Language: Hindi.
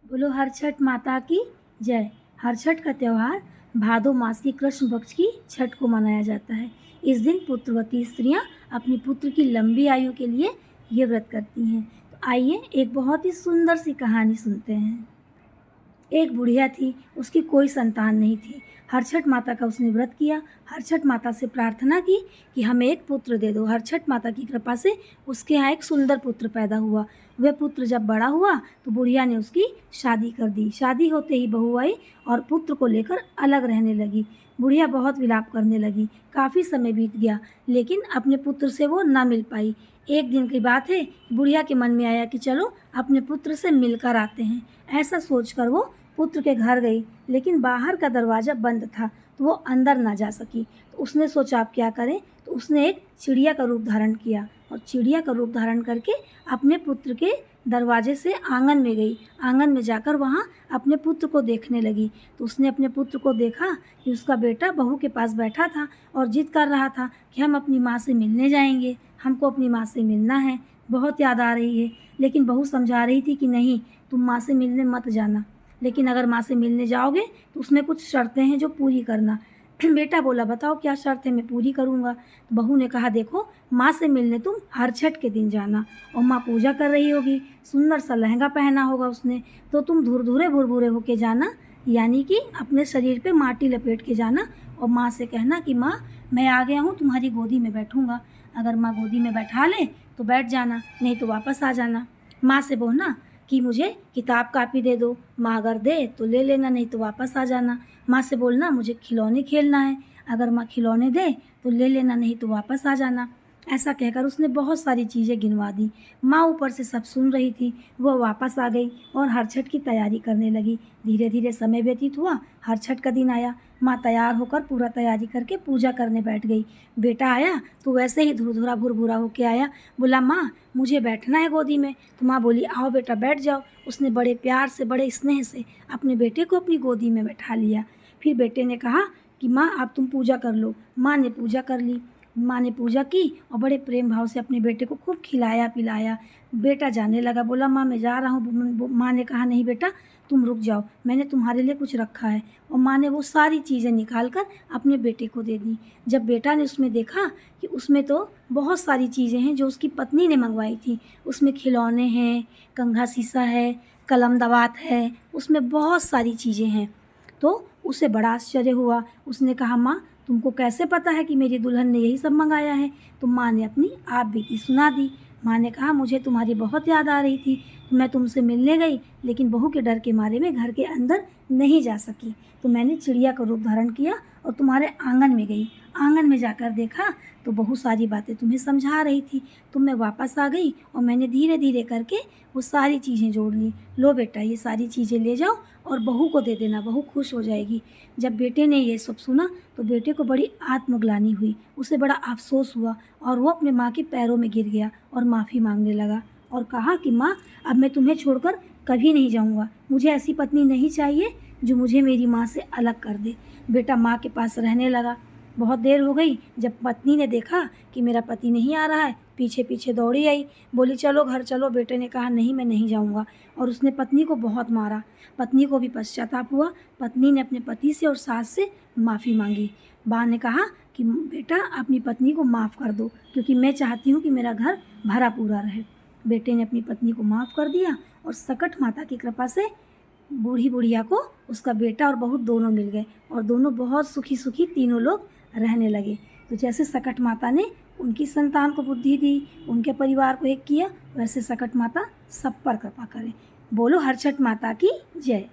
बोलो हर छठ माता की जय। हर छठ का त्यौहार भादो मास की कृष्ण पक्ष की छठ को मनाया जाता है। इस दिन पुत्रवती स्त्रियां अपनी पुत्र की लंबी आयु के लिए ये व्रत करती हैं। तो आइए एक बहुत ही सुंदर सी कहानी सुनते हैं। एक बुढ़िया थी, उसकी कोई संतान नहीं थी। हरछठ माता का उसने व्रत किया। हरछठ माता से प्रार्थना की कि हमें एक पुत्र दे दो। हरछठ माता की कृपा से उसके यहाँ एक सुंदर पुत्र पैदा हुआ। वह पुत्र जब बड़ा हुआ तो बुढ़िया ने उसकी शादी कर दी। शादी होते ही बहू आई और पुत्र को लेकर अलग रहने लगी। बुढ़िया बहुत विलाप करने लगी। काफ़ी समय बीत गया, लेकिन अपने पुत्र से वो ना मिल पाई। एक दिन की बात है, बुढ़िया के मन में आया कि चलो अपने पुत्र से मिलकर आते हैं। ऐसा सोचकर वो पुत्र के घर गई, लेकिन बाहर का दरवाज़ा बंद था तो वो अंदर ना जा सकी। तो उसने सोचा अब क्या करें, तो उसने एक चिड़िया का रूप धारण किया और चिड़िया का रूप धारण करके अपने पुत्र के दरवाजे से आंगन में गई। आंगन में जाकर वहाँ अपने पुत्र को देखने लगी। तो उसने अपने पुत्र को देखा कि उसका बेटा बहू के पास बैठा था और जिद कर रहा था कि हम अपनी माँ से मिलने जाएंगे, हमको अपनी माँ से मिलना है, बहुत याद आ रही है। लेकिन बहू समझा रही थी कि नहीं, तुम माँ से मिलने मत जाना, लेकिन अगर माँ से मिलने जाओगे तो उसमें कुछ शर्तें हैं जो पूरी करना। बेटा बोला बताओ क्या शर्त है, मैं पूरी करूँगा। तो बहू ने कहा देखो, माँ से मिलने तुम हर छठ के दिन जाना और माँ पूजा कर रही होगी, सुंदर सा लहंगा पहना होगा उसने, तो तुम धुरधुरे भुरभुरे होके जाना, यानी कि अपने शरीर पे माटी लपेट के जाना और माँ से कहना कि माँ मैं आ गया हूँ, तुम्हारी गोदी में बैठूँगा। अगर माँ गोदी में बैठा ले तो बैठ जाना, नहीं तो वापस आ जाना। माँ से बोलना कि मुझे किताब कापी दे दो, माँ अगर दे तो ले लेना, नहीं तो वापस आ जाना। माँ से बोलना मुझे खिलौने खेलना है, अगर माँ खिलौने दे तो ले लेना, नहीं तो वापस आ जाना। ऐसा कहकर उसने बहुत सारी चीज़ें गिनवा दी। माँ ऊपर से सब सुन रही थी। वह वापस आ गई और हर छठ की तैयारी करने लगी। धीरे धीरे समय व्यतीत हुआ, हर छठ का दिन आया। माँ तैयार होकर पूरा तैयारी करके पूजा करने बैठ गई। बेटा आया तो वैसे ही धुरधुरा भुरभुरा होके आया। बोला माँ मुझे बैठना है गोदी में। तो माँ बोली आओ बेटा बैठ जाओ। उसने बड़े प्यार से बड़े स्नेह से अपने बेटे को अपनी गोदी में बैठा लिया। फिर बेटे ने कहा कि माँ अब तुम पूजा कर लो। माँ ने पूजा कर ली। माँ ने पूजा की और बड़े प्रेम भाव से अपने बेटे को खूब खिलाया पिलाया। बेटा जाने लगा, बोला माँ मैं जा रहा हूँ। माँ ने कहा नहीं बेटा तुम रुक जाओ, मैंने तुम्हारे लिए कुछ रखा है। और माँ ने वो सारी चीज़ें निकाल कर अपने बेटे को दे दी। जब बेटा ने उसमें देखा कि उसमें तो बहुत सारी चीज़ें हैं जो उसकी पत्नी ने मंगवाई थी, उसमें खिलौने हैं, कंघा शीशा है, कलम दवात है, उसमें बहुत सारी चीज़ें हैं, तो उसे बड़ा आश्चर्य हुआ। उसने कहा माँ तुमको कैसे पता है कि मेरी दुल्हन ने यही सब मंगाया है? तो माँ ने अपनी आप बीती सुना दी। माँ ने कहा मुझे तुम्हारी बहुत याद आ रही थी, तो मैं तुमसे मिलने गई, लेकिन बहू के डर के मारे में घर के अंदर नहीं जा सकी, तो मैंने चिड़िया का रूप धारण किया और तुम्हारे आंगन में गई। आंगन में जाकर देखा तो बहुत सारी बातें तुम्हें समझा रही थी, तो मैं वापस आ गई और मैंने धीरे धीरे करके वो सारी चीज़ें जोड़ ली। लो बेटा ये सारी चीज़ें ले जाओ और बहू को दे देना, बहू खुश हो जाएगी। जब बेटे ने ये सब सुना तो बेटे को बड़ी आत्मग्लानि हुई, उसे बड़ा अफसोस हुआ और वो अपने माँ के पैरों में गिर गया और माफ़ी मांगने लगा और कहा कि माँ अब मैं तुम्हें छोड़कर कभी नहीं जाऊँगा, मुझे ऐसी पत्नी नहीं चाहिए जो मुझे मेरी माँ से अलग कर दे। बेटा माँ के पास रहने लगा। बहुत देर हो गई, जब पत्नी ने देखा कि मेरा पति नहीं आ रहा है, पीछे पीछे दौड़ी आई, बोली चलो घर चलो। बेटे ने कहा नहीं मैं नहीं जाऊँगा और उसने पत्नी को बहुत मारा। पत्नी को भी पश्चाताप हुआ। पत्नी ने अपने पति से और सास से माफ़ी मांगी। माँ ने कहा कि बेटा अपनी पत्नी को माफ़ कर दो, क्योंकि मैं चाहती हूँ कि मेरा घर भरा पूरा रहे। बेटे ने अपनी पत्नी को माफ़ कर दिया और सकट माता की कृपा से बूढ़ी बुढ़िया को उसका बेटा और बहू दोनों मिल गए और दोनों बहुत सुखी सुखी तीनों लोग रहने लगे। तो जैसे सकट माता ने उनकी संतान को बुद्धि दी, उनके परिवार को एक किया, वैसे सकट माता सब पर कृपा करे। बोलो हर छठ माता की जय।